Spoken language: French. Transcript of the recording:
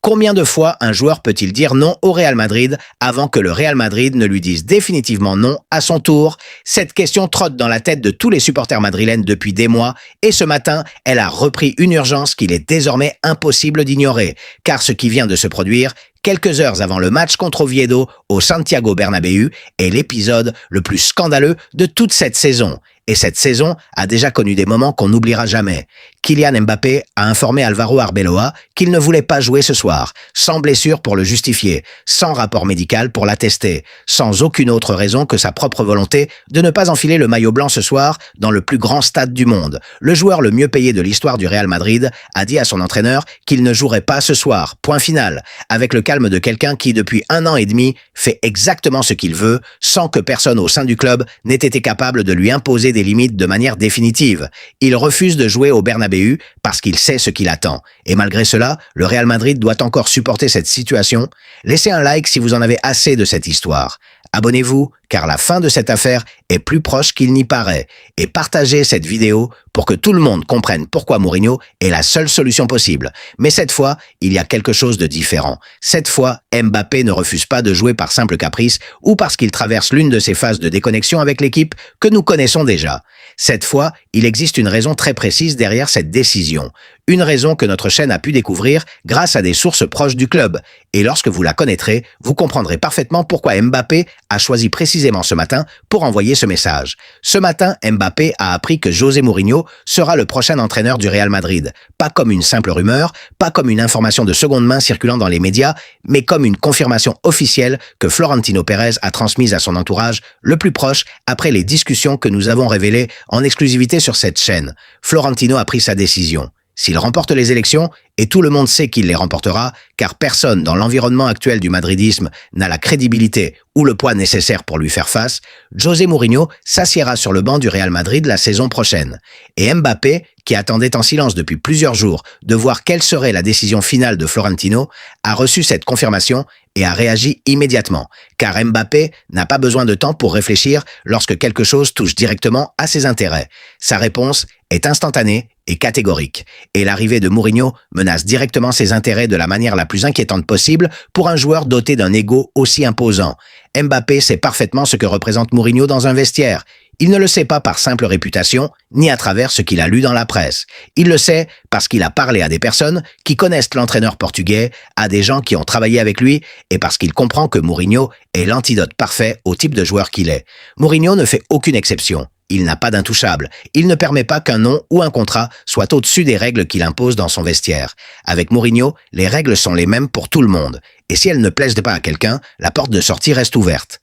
Combien de fois un joueur peut-il dire non au Real Madrid avant que le Real Madrid ne lui dise définitivement non à son tour? Cette question trotte dans la tête de tous les supporters madrilènes depuis des mois et ce matin, elle a repris une urgence qu'il est désormais impossible d'ignorer, car ce qui vient de se produire quelques heures avant le match contre Oviedo au Santiago Bernabéu est l'épisode le plus scandaleux de toute cette saison. Et cette saison a déjà connu des moments qu'on n'oubliera jamais. Kylian Mbappé a informé Álvaro Arbeloa qu'il ne voulait pas jouer ce soir, sans blessure pour le justifier, sans rapport médical pour l'attester, sans aucune autre raison que sa propre volonté de ne pas enfiler le maillot blanc ce soir dans le plus grand stade du monde. Le joueur le mieux payé de l'histoire du Real Madrid a dit à son entraîneur qu'il ne jouerait pas ce soir, point final, avec le calme de quelqu'un qui, depuis 1 an et demi, fait exactement ce qu'il veut, sans que personne au sein du club n'ait été capable de lui imposer des limites de manière définitive. Il refuse de jouer au Bernabéu parce qu'il sait ce qu'il attend. Et malgré cela, le Real Madrid doit encore supporter cette situation. Laissez un like si vous en avez assez de cette histoire. Abonnez-vous, car la fin de cette affaire est plus proche qu'il n'y paraît. Et partagez cette vidéo pour que tout le monde comprenne pourquoi Mourinho est la seule solution possible. Mais cette fois, il y a quelque chose de différent. Cette fois, Mbappé ne refuse pas de jouer par simple caprice ou parce qu'il traverse l'une de ces phases de déconnexion avec l'équipe que nous connaissons déjà. Cette fois, il existe une raison très précise derrière cette décision. Une raison que notre chaîne a pu découvrir grâce à des sources proches du club. Et lorsque vous la connaîtrez, vous comprendrez parfaitement pourquoi Mbappé a choisi précisément ce matin pour envoyer ce message. Ce matin, Mbappé a appris que José Mourinho sera le prochain entraîneur du Real Madrid. Pas comme une simple rumeur, pas comme une information de seconde main circulant dans les médias, mais comme une confirmation officielle que Florentino Pérez a transmise à son entourage le plus proche après les discussions que nous avons révélées en exclusivité sur cette chaîne. Florentino a pris sa décision. S'il remporte les élections, et tout le monde sait qu'il les remportera, car personne dans l'environnement actuel du madridisme n'a la crédibilité ou le poids nécessaire pour lui faire face, José Mourinho s'assiera sur le banc du Real Madrid la saison prochaine. Et Mbappé, qui attendait en silence depuis plusieurs jours de voir quelle serait la décision finale de Florentino, a reçu cette confirmation et a réagi immédiatement, car Mbappé n'a pas besoin de temps pour réfléchir lorsque quelque chose touche directement à ses intérêts. Sa réponse est instantanée et catégorique. Et l'arrivée de Mourinho menace directement ses intérêts de la manière la plus inquiétante possible pour un joueur doté d'un ego aussi imposant. Mbappé sait parfaitement ce que représente Mourinho dans un vestiaire. Il ne le sait pas par simple réputation, ni à travers ce qu'il a lu dans la presse. Il le sait parce qu'il a parlé à des personnes qui connaissent l'entraîneur portugais, à des gens qui ont travaillé avec lui, et parce qu'il comprend que Mourinho est l'antidote parfait au type de joueur qu'il est. Mourinho ne fait aucune exception. Il n'a pas d'intouchable. Il ne permet pas qu'un nom ou un contrat soit au-dessus des règles qu'il impose dans son vestiaire. Avec Mourinho, les règles sont les mêmes pour tout le monde. Et si elles ne plaisent pas à quelqu'un, la porte de sortie reste ouverte.